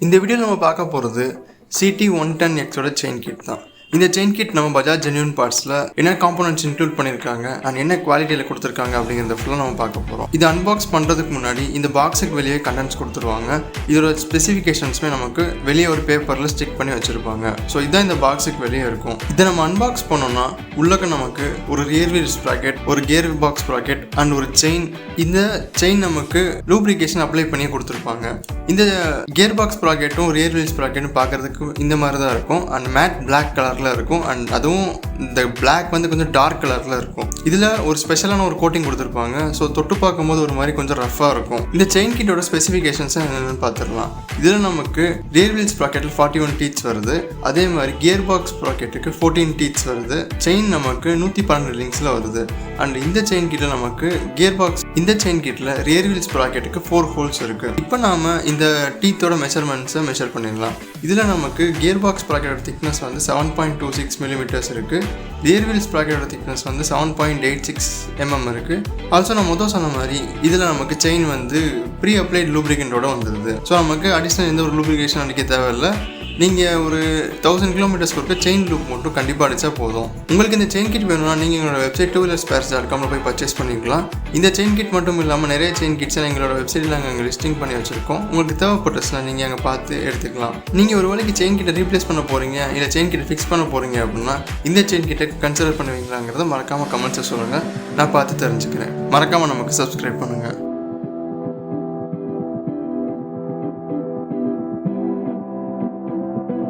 இந்த வீடியோவில் நம்ம பார்க்க போகிறது CT110X ஓட செயின் கிட் தான். இந்த செயின் கிட் நம்ம பஜாஜ் ஜென்யூன் பார்ட்ஸில் என்ன காம்போனன்ட்ஸ் இன்க்ளூட் பண்ணியிருக்காங்க அண்ட் என்ன குவாலிட்டியில் கொடுத்துருக்காங்க அப்படிங்கிறத ஃபுல்லாக நம்ம பார்க்க போகிறோம். இது அன்பாக்ஸ் பண்ணுறதுக்கு முன்னாடி இந்த பாக்ஸுக்கு வெளியே கண்டென்ட்ஸ் கொடுத்துருவாங்க. இதோட ஸ்பெசிஃபிகேஷன்ஸுமே நமக்கு வெளியே ஒரு பேப்பரில் ஸ்டிக் பண்ணி வச்சுருப்பாங்க. ஸோ இதுதான் இந்த பாக்ஸுக்கு வெளியே இருக்கும். இதை நம்ம அன்பாக்ஸ் பண்ணோம்னா உள்ளக்க நமக்கு ஒரு ரியர் வீல் ஸ்ப்ராக்கெட், ஒரு கியர் பாக்ஸ் ஸ்ப்ராக்கெட் அண்ட் ஒரு செயின். இந்த செயின் நமக்கு லூப்ரிகேஷன் அப்ளை பண்ணி கொடுத்துருப்பாங்க. இந்த கியர் பாக்ஸ் ஸ்ப்ராக்கெட்டும் ரியர் வீல் ஸ்ப்ராக்கெட்டும் பார்க்குறதுக்கு இந்த மாதிரி தான் இருக்கும். அண்ட் மேட் பிளாக் கலரில் இருக்கும். அண்ட் அதுவும் இந்த பிளாக் வந்து கொஞ்சம் டார்க் கலரில் இருக்கும். இதில் ஒரு ஸ்பெஷலான ஒரு கோட்டிங் கொடுத்துருப்பாங்க. ஸோ தொட்டு பார்க்கும்போது ஒரு மாதிரி கொஞ்சம் ரஃபாக இருக்கும். இந்த செயின் கிட்டோட ஸ்பெசிஃபிகேஷன்ஸை என்னென்னு பார்த்துடலாம். இதில் நமக்கு ரியர் வீல் ஸ்ப்ராக்கெட்டில் 41 டீத்ஸ் வருது. அதே மாதிரி கியர் பாக்ஸ் ஸ்ப்ராக்கெட்டுக்கு 14 டீத்ஸ் வருது. செயின் நமக்கு 112 லிங்க்ஸில் வருது. அண்ட் இந்த செயின் கிட்ட நமக்கு கியர் பாக்ஸ் இந்த செயின் கிட்டில் ரியர் வீல் ஸ்ப்ராக்கெட்டுக்கு 4 ஹோல்ஸ் இருக்குது. இப்போ நாம் இந்த டீத்தோட மெஷர்மெண்ட்ஸை மெஷர் பண்ணிடலாம். இதில் நமக்கு கியர் பாக்ஸ் ஸ்ப்ராக்கெட்டோட திக்னஸ் வந்து 7.26 மில்லிமீட்டர்ஸ் இருக்குது. ரியர் வீல் ஸ்ப்ராக்கெட்டோட திக்னஸ் வந்து 7.86 mm இருக்குது. ஆல்சோ நான் முதல் சொன்ன மாதிரி இதில் நமக்கு செயின் வந்து ப்ரீ அப்ளைட் லூப்ரிகண்டோட வந்துடுது. ஸோ நமக்கு அடிஷ்னல் எந்த ஒரு லூப்ரிகேஷன் அடிக்க தேவையில்லை. நீங்கள் ஒரு 1000 கிலோமீட்டர்ஸ்க்கு ஒருக்க செயின் லூப் மட்டும் கண்டிப்பாக அடித்தா போதும். உங்களுக்கு இந்த செயின் கிட் வேணும்னா நீங்கள் எங்களோட வெப்சைட் 2Wheelerspares.com போய் பர்ச்சேஸ் பண்ணிக்கலாம். இந்த செயின் கிட் மட்டும் இல்லாமல் நிறைய செயின் கிட்ஸை எங்களோட வெப்சைட்டில் நாங்கள் அங்கே லிஸ்டிங் பண்ணி வச்சுருக்கோம். உங்களுக்கு தேவைப்பட்டுச்சுன்னா நீங்கள் அங்கே பார்த்து எடுத்துக்கலாம். நீங்கள் ஒரு வேளைக்கு செயின் கிட்டை ரீப்ளேஸ் பண்ண போகிறீங்க, இல்லை செயின் கிட்டை ஃபிக்ஸ் பண்ண போகிறீங்க அப்படின்னா இந்த செயின் கிட்டை கன்சிடர் பண்ணுவீங்களாங்கிறத மறக்காமல் கமெண்ட்ஸை சொல்லுங்கள். நான் பார்த்து தெரிஞ்சுக்கிறேன். மறக்காமல் நமக்கு சப்ஸ்கிரைப் பண்ணுங்கள்.